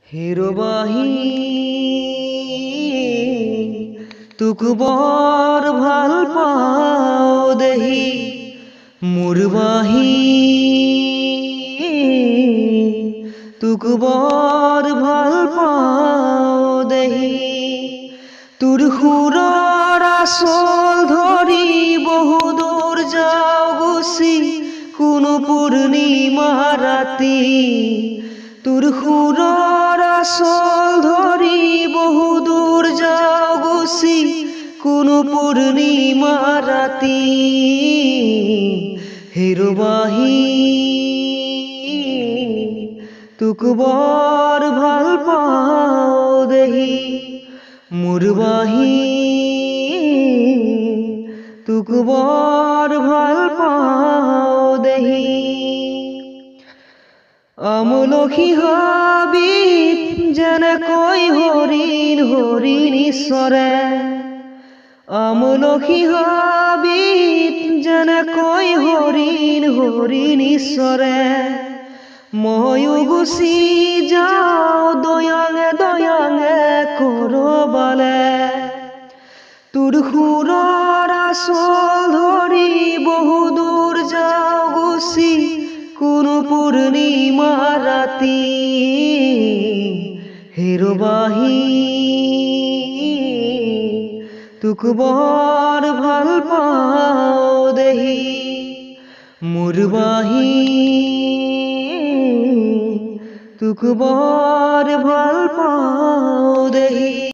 হিৰবাহী তুক বৰ ভাল পাওঁ দেহি মুৰবাহী তুক বৰ ভাল পাওঁ দেহি তোৰ সুৰৰ আচল ধৰি বহু দূৰ যাওঁ গুচি কোনো পূৰ্ণিমা ৰাতি তোৰ সুৰৰ আচল ধৰি বহু দূৰ যাওঁ গুচি কোনো পূৰ্ণিমা ৰাতি হিৰবাহী তোক বৰ ভাল পাওঁ দেহি মুৰবাহী তোক বৰ ভাল পাওঁ দেহি আমলখি হাবিত যেনেকৈ হৰিণ হৰিণী চৰে আমলখি হাবিত যেনেকৈ হৰিণ হৰিণী চৰে ময়ো গুচি যাওঁ দয়াঙে দয়াঙে কৰবালে তোৰ সুৰৰ আচল ধৰি বহু দূৰ যাওঁ গুচি কোনো পূৰ্ণিমা ৰাতি হিৰবাহী তোক বৰ ভাল পাওঁ দেহি মুৰবাহী তোক বৰ ভাল পাওঁ দেহি।